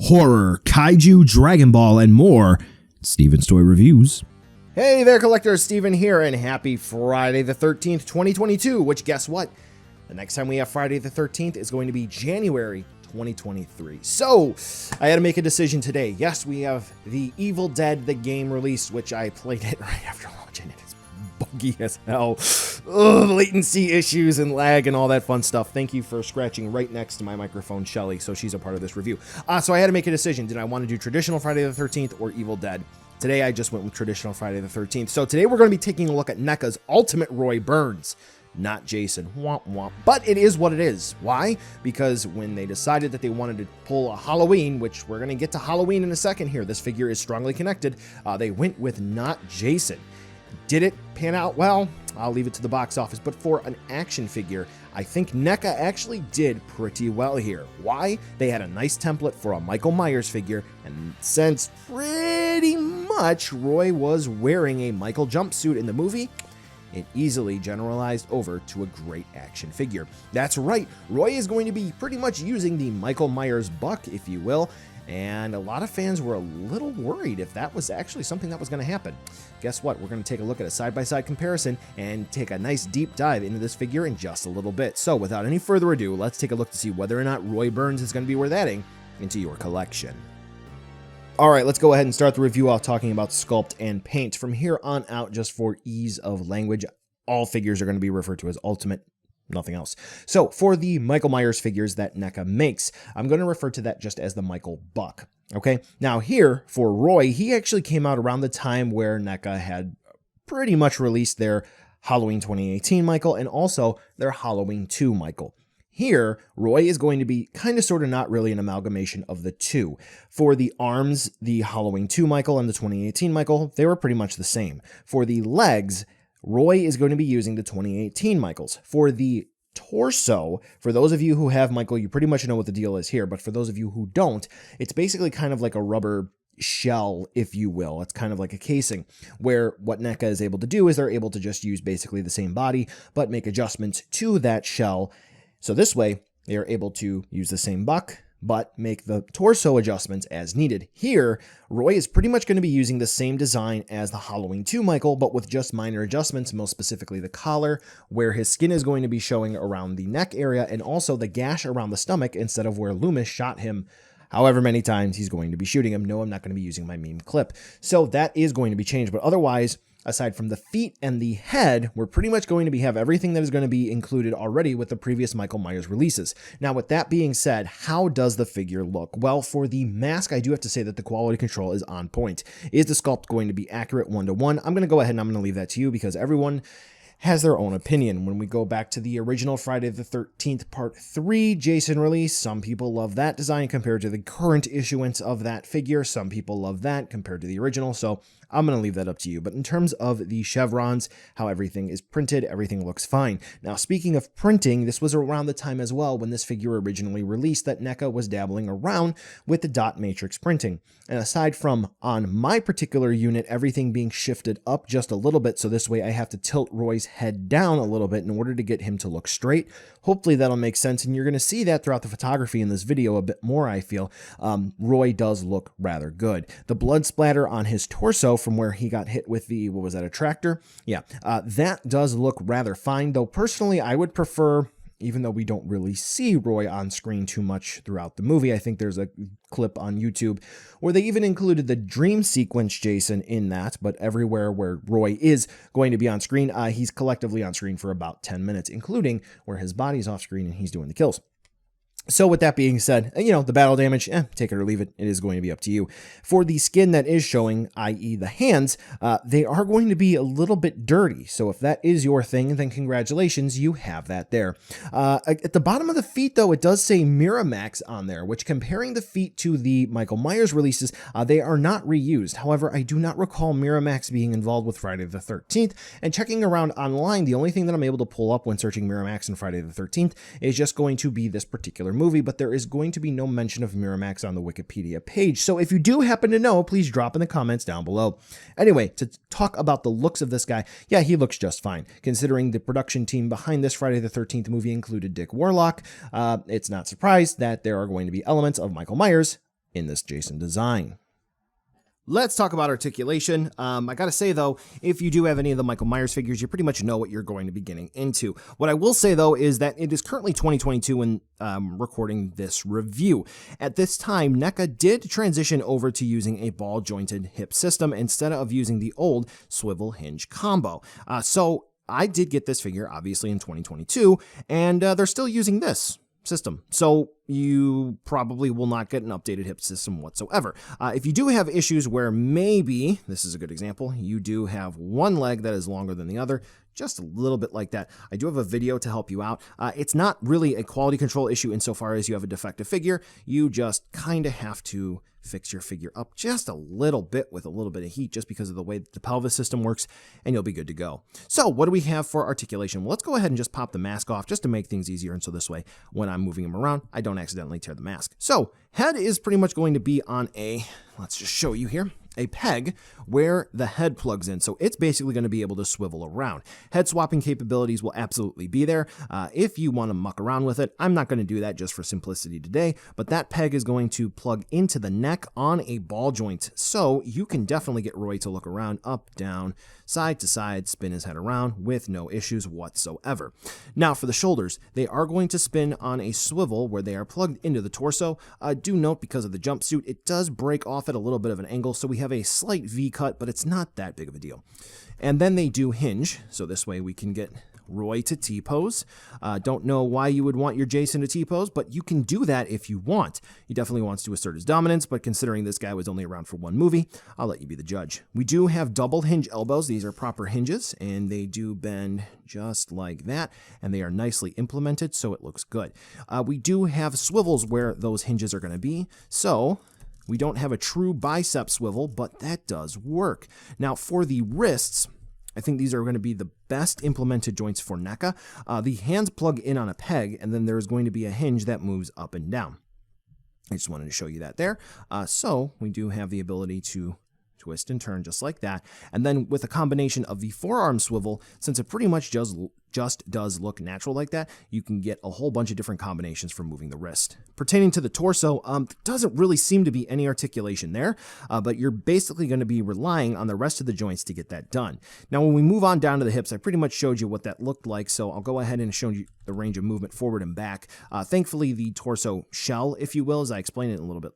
horror, kaiju, Dragon Ball, and more. Steven's Toy Reviews. Hey there, collectors. Steven here, and happy Friday the 13th, 2022, which guess what? The next time we have Friday the 13th is going to be January 2023. So, I had to make a decision today. Yes, we have the Evil Dead, the game release, which I played it right after launching it. It's buggy as hell. Ugh, latency issues and lag and all that fun stuff. Thank you for scratching right next to my microphone, Shelly, so she's a part of this review. So I had to make a decision. Did I want to do traditional Friday the 13th or Evil Dead? Today, I just went with traditional Friday the 13th. So today, we're going to be taking a look at NECA's Ultimate Roy Burns. Not Jason. Womp womp. But it is what it is. Why? Because when they decided that they wanted to pull a Halloween, which we're going to get to Halloween in a second here, this figure is strongly connected, they went with not Jason. Did it pan out well? I'll leave it to the box office. But for an action figure, I think NECA actually did pretty well here. Why? They had a nice template for a Michael Myers figure, and since pretty much Roy was wearing a Michael jumpsuit in the movie, it easily generalized over to a great action figure. That's right, Roy is going to be pretty much using the Michael Myers buck, if you will, and a lot of fans were a little worried if that was actually something that was going to happen. Guess what? We're going to take a look at a side-by-side comparison and take a nice deep dive into this figure in just a little bit. So without any further ado, let's take a look to see whether or not Roy Burns is going to be worth adding into your collection. Alright, let's go ahead and start the review off talking about Sculpt and Paint. From here on out, just for ease of language, all figures are going to be referred to as Ultimate, nothing else. So, for the Michael Myers figures that NECA makes, I'm going to refer to that just as the Michael Buck. Okay, now here, for Roy, he actually came out around the time where NECA had pretty much released their Halloween 2018 Michael and also their Halloween 2 Michael. Here, Roy is going to be kind of sort of not really an amalgamation of the two. For the arms, the Halloween 2 Michael and the 2018 Michael, they were pretty much the same. For the legs, Roy is going to be using the 2018 Michaels. For the torso, for those of you who have Michael, you pretty much know what the deal is here, but for those of you who don't, it's basically kind of like a rubber shell, if you will. It's kind of like a casing, where what NECA is able to do is they're able to just use basically the same body, but make adjustments to that shell. So this way, they are able to use the same buck, but make the torso adjustments as needed. Here, Roy is pretty much going to be using the same design as the Halloween 2 Michael, but with just minor adjustments, most specifically the collar, where his skin is going to be showing around the neck area, and also the gash around the stomach instead of where Loomis shot him however many times he's going to be shooting him. No, I'm not going to be using my meme clip. So that is going to be changed, but otherwise, aside from the feet and the head, we're pretty much going to have everything that is going to be included already with the previous Michael Myers releases. Now, with that being said, how does the figure look? Well, for the mask, I do have to say that the quality control is on point. Is the sculpt going to be accurate 1-to-1? I'm going to go ahead and I'm going to leave that to you because everyone has their own opinion. When we go back to the original Friday the 13th Part 3 Jason release, some people love that design compared to the current issuance of that figure. Some people love that compared to the original, so I'm going to leave that up to you. But in terms of the chevrons, how everything is printed, everything looks fine. Now, speaking of printing, this was around the time as well when this figure originally released that NECA was dabbling around with the dot matrix printing. And aside from on my particular unit, everything being shifted up just a little bit, so this way I have to tilt Roy's head down a little bit in order to get him to look straight. Hopefully that'll make sense, and you're going to see that throughout the photography in this video a bit more, I feel. Roy does look rather good. The blood splatter on his torso from where he got hit with the, what was that, a tractor? Yeah, that does look rather fine, though personally I would prefer, even though we don't really see Roy on screen too much throughout the movie. I think there's a clip on YouTube where they even included the dream sequence Jason in that, but everywhere where Roy is going to be on screen, he's collectively on screen for about 10 minutes, including where his body's off screen and he's doing the kills. So with that being said, the battle damage, take it or leave it. It is going to be up to you. For the skin that is showing, i.e. the hands, they are going to be a little bit dirty. So if that is your thing, then congratulations, you have that there. At the bottom of the feet, though, it does say Miramax on there, which comparing the feet to the Michael Myers releases, they are not reused. However, I do not recall Miramax being involved with Friday the 13th. And checking around online, the only thing that I'm able to pull up when searching Miramax and Friday the 13th is just going to be this particular movie, but there is going to be no mention of Miramax on the Wikipedia page. So if you do happen to know, please drop in the comments down below. Anyway, to talk about the looks of this guy, yeah, he looks just fine. Considering the production team behind this Friday the 13th movie included Dick Warlock, it's not surprised that there are going to be elements of Michael Myers in this Jason design. Let's talk about articulation. I gotta say though, if you do have any of the Michael Myers figures, you pretty much know what you're going to be getting into. What I will say though is that it is currently 2022 when recording this review. At this time, NECA did transition over to using a ball jointed hip system instead of using the old swivel hinge combo. So I did get this figure obviously in 2022, and they're still using this system. So you probably will not get an updated hip system whatsoever. If you do have issues where maybe, this is a good example, you do have one leg that is longer than the other, just a little bit like that, I do have a video to help you out. It's not really a quality control issue insofar as you have a defective figure. You just kind of have to fix your figure up just a little bit with a little bit of heat just because of the way that the pelvis system works, and you'll be good to go. So what do we have for articulation? Well, let's go ahead and just pop the mask off just to make things easier, and so this way when I'm moving him around, I don't accidentally tear the mask. So head is pretty much going to be on a, let's just show you here, a peg where the head plugs in. So it's basically going to be able to swivel around. Head swapping capabilities will absolutely be there. If you want to muck around with it, I'm not going to do that just for simplicity today, but that peg is going to plug into the neck on a ball joint. So you can definitely get Roy to look around, up, down, side to side, spin his head around with no issues whatsoever. Now for the shoulders, they are going to spin on a swivel where they are plugged into the torso. Do note, because of the jumpsuit, it does break off at a little bit of an angle, so we have a slight V cut, but it's not that big of a deal. And then they do hinge, so this way we can get Roy to T-pose. Don't know why you would want your Jason to T-pose, but you can do that if you want. He definitely wants to assert his dominance, but considering this guy was only around for one movie, I'll let you be the judge. We do have double hinge elbows. These are proper hinges, and they do bend just like that, and they are nicely implemented, so it looks good. We do have swivels where those hinges are going to be, so we don't have a true bicep swivel, but that does work. Now for the wrists, I think these are going to be the best implemented joints for NECA. The hands plug in on a peg, and then there's going to be a hinge that moves up and down. I just wanted to show you that there. So we do have the ability to twist and turn just like that. And then with a combination of the forearm swivel, since it pretty much just does look natural like that, you can get a whole bunch of different combinations for moving the wrist. Pertaining to the torso, doesn't really seem to be any articulation there, but you're basically going to be relying on the rest of the joints to get that done. Now, when we move on down to the hips, I pretty much showed you what that looked like, so I'll go ahead and show you the range of movement forward and back. Thankfully, the torso shell, if you will, as I explained it in a little bit,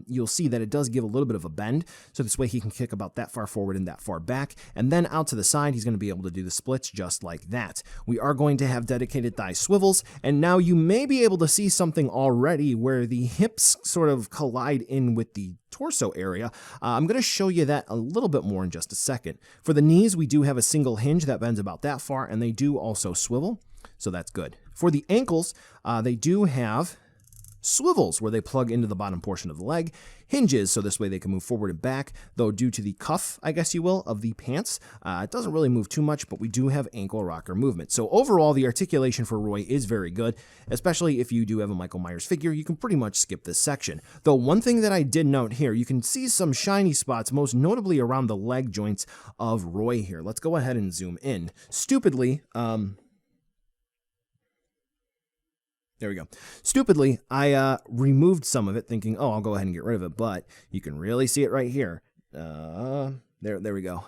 you'll see that it does give a little bit of a bend, so this way he can kick about that far forward and that far back, and then out to the side he's going to be able to do the splits just like that. We are going to have dedicated thigh swivels, and now you may be able to see something already where the hips sort of collide in with the torso area. I'm going to show you that a little bit more in just a second. For the knees, we do have a single hinge that bends about that far, and they do also swivel, so that's good. For the ankles, they do have swivels where they plug into the bottom portion of the leg, hinges so this way they can move forward and back, though due to the cuff, I guess you will, of the pants, it doesn't really move too much, but we do have ankle rocker movement. So overall, the articulation for Roy is very good, especially if you do have a Michael Myers figure. You can pretty much skip this section. Though one thing that I did note here, you can see some shiny spots, most notably around the leg joints of Roy here. Let's go ahead and zoom in. Stupidly, there we go. Stupidly, I removed some of it thinking, oh, I'll go ahead and get rid of it, but you can really see it right here. There we go.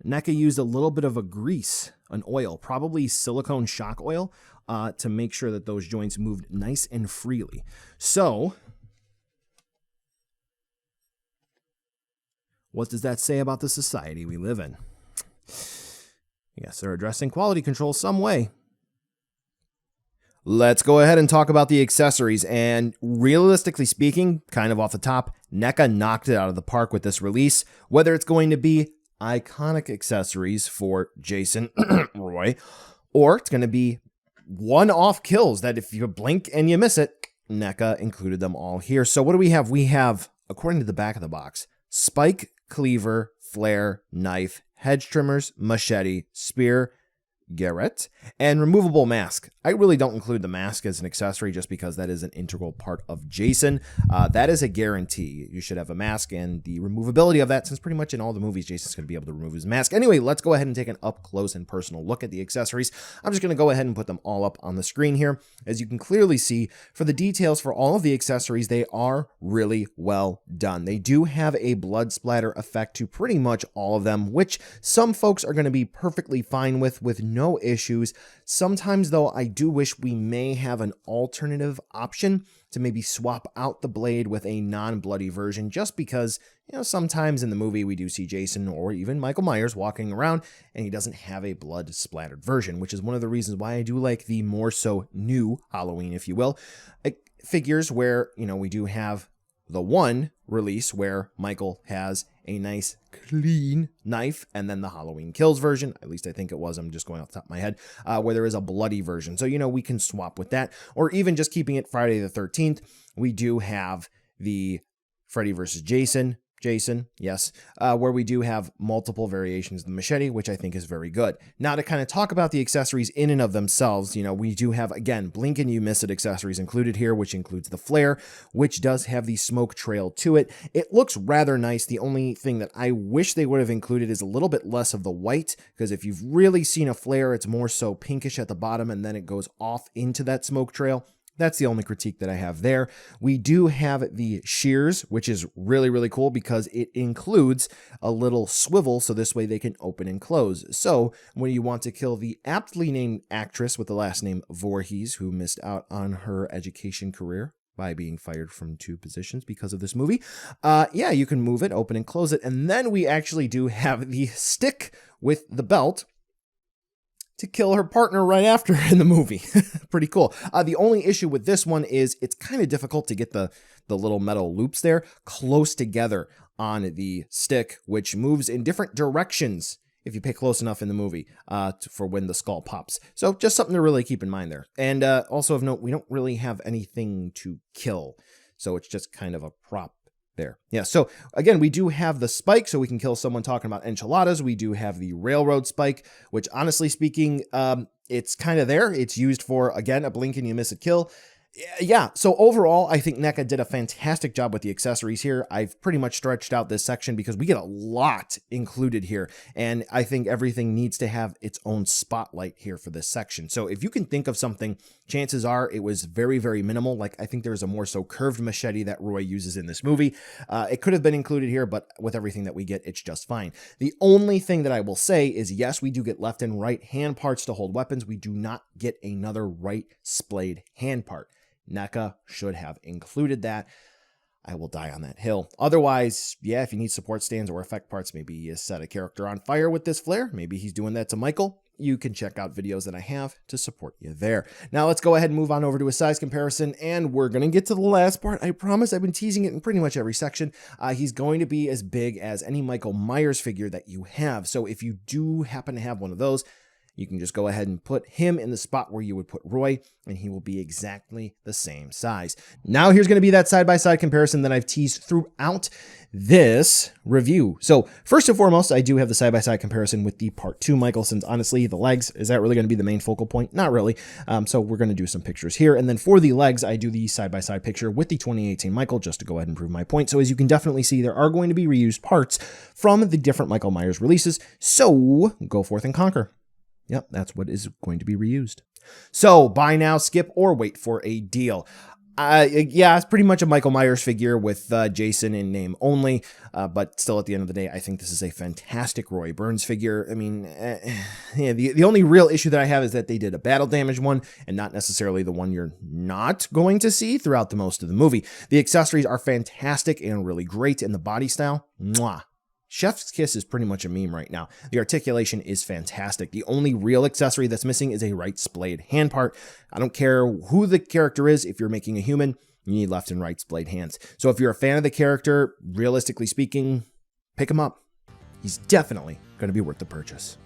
NECA used a little bit of a grease, an oil, probably silicone shock oil, to make sure that those joints moved nice and freely. So, what does that say about the society we live in? Yes, they're addressing quality control some way. Let's go ahead and talk about the accessories, and realistically speaking, kind of off the top, NECA knocked it out of the park with this release. Whether it's going to be iconic accessories for Jason, Roy, or it's going to be one-off kills that if you blink and you miss it, NECA included them all here. So what do we have? We have, according to the back of the box, spike, cleaver, flare, knife, hedge trimmers, machete, spear, Garrett, and removable mask. I really don't include the mask as an accessory just because that is an integral part of Jason. That is a guarantee. You should have a mask, and the removability of that, since pretty much in all the movies, Jason's going to be able to remove his mask. Anyway, let's go ahead and take an up close and personal look at the accessories. I'm just going to go ahead and put them all up on the screen here. As you can clearly see, for the details for all of the accessories, they are really well done. They do have a blood splatter effect to pretty much all of them, which some folks are going to be perfectly fine with no issues. Sometimes, though, I do wish we may have an alternative option to maybe swap out the blade with a non-bloody version, just because, you know, sometimes in the movie we do see Jason or even Michael Myers walking around and he doesn't have a blood splattered version, which is one of the reasons why I do like the more so new Halloween, if you will, figures where, you know, we do have the one release where Michael has a nice clean knife, and then the Halloween Kills version, at least I think it was, I'm just going off the top of my head, where there is a bloody version. So, you know, we can swap with that, or even just keeping it Friday the 13th. We do have the Freddy versus Jason, yes, where we do have multiple variations of the machete, which I think is very good. Now, to kind of talk about the accessories in and of themselves, you know, we do have, again, blink and you miss it accessories included here, which includes the flare, which does have the smoke trail to it. It looks rather nice. The only thing that I wish they would have included is a little bit less of the white, because if you've really seen a flare, it's more so pinkish at the bottom, and then it goes off into that smoke trail. That's the only critique that I have there. We do have the shears, which is really, really cool because it includes a little swivel, so this way they can open and close. So when you want to kill the aptly named actress with the last name Voorhees, who missed out on her education career by being fired from 2 positions because of this movie, yeah, you can move it, open and close it. And then we actually do have the stick with the belt to kill her partner right after in the movie. Pretty cool. The only issue with this one is it's kind of difficult to get the little metal loops there close together on the stick, which moves in different directions if you pay close enough in the movie for when the skull pops. So just something to really keep in mind there. And also of note, we don't really have anything to kill, so it's just kind of a prop there. Yeah, so again, we do have the spike, so we can kill someone talking about enchiladas. We do have the railroad spike, which honestly speaking, it's kind of there. It's used for, again, a blink and you miss a kill. Yeah, so overall, I think NECA did a fantastic job with the accessories here. I've pretty much stretched out this section because we get a lot included here, and I think everything needs to have its own spotlight here for this section. So if you can think of something, chances are it was very, very minimal. Like, I think there's a more so curved machete that Roy uses in this movie. It could have been included here, but with everything that we get, it's just fine. The only thing that I will say is, yes, we do get left and right hand parts to hold weapons. We do not get another right splayed hand part. NECA should have included that. I will die on that hill. Otherwise, yeah, if you need support stands or effect parts, maybe you set a character on fire with this flare. Maybe he's doing that to Michael. You can check out videos that I have to support you there. Now let's go ahead and move on over to a size comparison, and we're going to get to the last part. I promise I've been teasing it in pretty much every section. He's going to be as big as any Michael Myers figure that you have. So if you do happen to have one of those, you can just go ahead and put him in the spot where you would put Roy, and he will be exactly the same size. Now here's going to be that side-by-side comparison that I've teased throughout this review. So first and foremost, I do have the side-by-side comparison with the Part 2 Michael, since honestly, the legs, is that really going to be the main focal point? Not really. So we're going to do some pictures here. And then for the legs, I do the side-by-side picture with the 2018 Michael, just to go ahead and prove my point. So as you can definitely see, there are going to be reused parts from the different Michael Myers releases. So go forth and conquer. Yep, that's what is going to be reused. So buy now, skip, or wait for a deal. Yeah, it's pretty much a Michael Myers figure with Jason in name only, but still at the end of the day, I think this is a fantastic Roy Burns figure. I mean, yeah, the only real issue that I have is that they did a battle damage one and not necessarily the one you're not going to see throughout the most of the movie. The accessories are fantastic and really great, in the body style, mwah. Chef's Kiss is pretty much a meme right now. The articulation is fantastic. The only real accessory that's missing is a right splayed hand part. I don't care who the character is. If you're making a human, you need left and right splayed hands. So if you're a fan of the character, realistically speaking, pick him up. He's definitely going to be worth the purchase.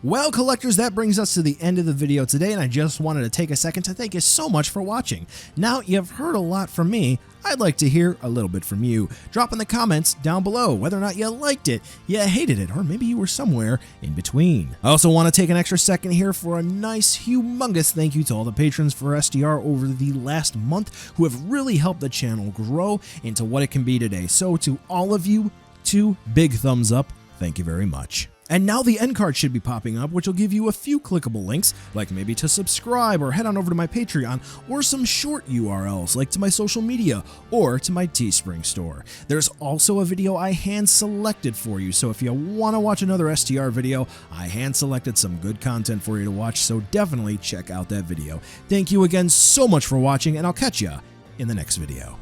Well, collectors, that brings us to the end of the video today, and I just wanted to take a second to thank you so much for watching. Now, you've heard a lot from me. I'd like to hear a little bit from you. Drop in the comments down below whether or not you liked it, you hated it, or maybe you were somewhere in between. I also want to take an extra second here for a nice, humongous thank you to all the patrons for SDR over the last month who have really helped the channel grow into what it can be today. So to all of you, 2 big thumbs up. Thank you very much. And now the end card should be popping up, which will give you a few clickable links, like maybe to subscribe or head on over to my Patreon, or some short URLs like to my social media or to my Teespring store. There's also a video I hand selected for you, so if you want to watch another STR video, I hand selected some good content for you to watch, so definitely check out that video. Thank you again so much for watching, and I'll catch ya in the next video.